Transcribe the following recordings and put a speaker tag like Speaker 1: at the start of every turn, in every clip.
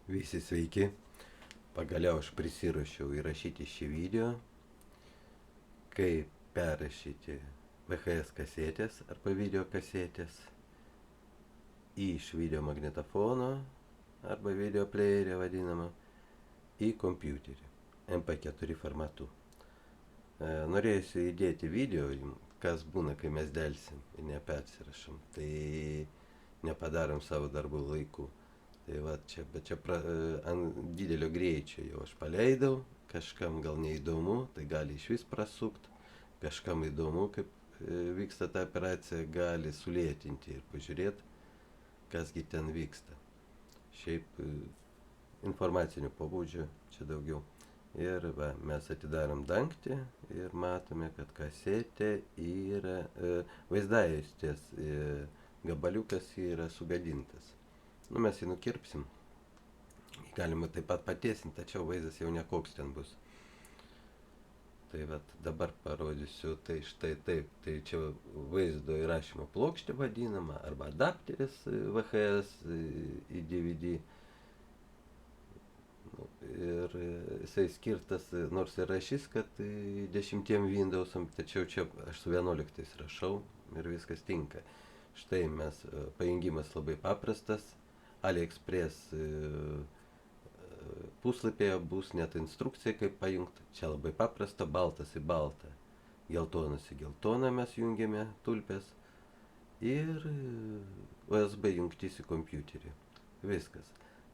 Speaker 1: Visi sveiki. Pagaliau aš prisiruošiau įrašyti šį video, kaip perrašyti VHS kasetės arba video kasetės iš video magnetofono arba video playerio vadinamo į kompiuterį MP4 formatu. Norėjusiu įdėti video, kas būna, kai mes delsim ir nepersirašom, tai nepadarom savo darbų laiku. Tai va čia, bet čia ant didelio greičio jau aš paleidau, kažkam gal neįdomu, tai gali iš vis prasukt, kažkam įdomu, kaip vyksta ta operacija, gali sulėtinti ir pažiūrėti, kasgi ten vyksta. Šiaip informacinio pobūdžio čia daugiau. Ir va, mes atidarom dangtį ir matome, kad kasetė yra, vaizdajuostės gabaliukas yra sugadintas. Mes jį nukirpsim. Galima taip pat patiesinti, tačiau vaizdas jau nekoks ten bus. Tai vat, dabar parodysiu, tai štai taip. Tai čia vaizdo įrašymo plokštė vadinama, arba adapteris VHS į DVD. Ir jisai skirtas, nors ir rašys, kad 10 Windowsam, tačiau čia aš su 11 rašau ir viskas tinka. Štai mes, pajungimas labai paprastas. AliExpress puslapyje bus net instrukcija, kaip pajungti. Čia labai paprasta, baltas į baltą, geltonas į geltoną mes jungiame tulpes ir USB jungtis į kompiuterį. Viskas.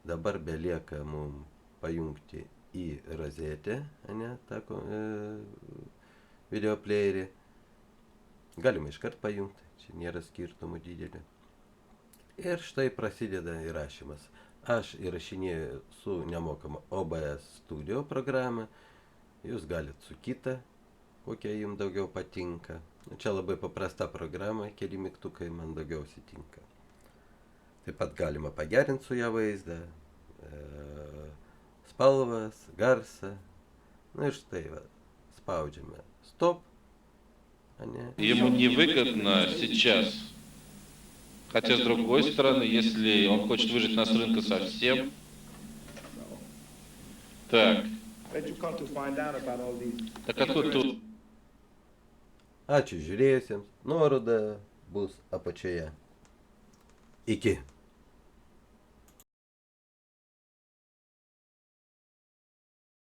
Speaker 1: Dabar belieka mums pajungti į rozetę, tą video playerį. Galima iškart pajungti, čia nėra skirtumų didelio. Ir štai prasideda įrašymas. Aš įrašinėjau su nemokama OBS Studio programą. Jūs galite su kita, kokia jums daugiau patinka. Čia labai paprasta programa, keli mygtukai man daugiausiai tinka. Taip pat galima pagerinti su ją vaizdą, spalvas, garsą. Na ir štai, va, spaudžiame stop.
Speaker 2: Ему невыгодно сейчас. Хотя, с другой стороны, если он хочет выжить нас с рынка совсем... Так. Так откуда тут?
Speaker 1: Ačiū žiūrėjusiems. Nuoroda bus apačioje. Iki.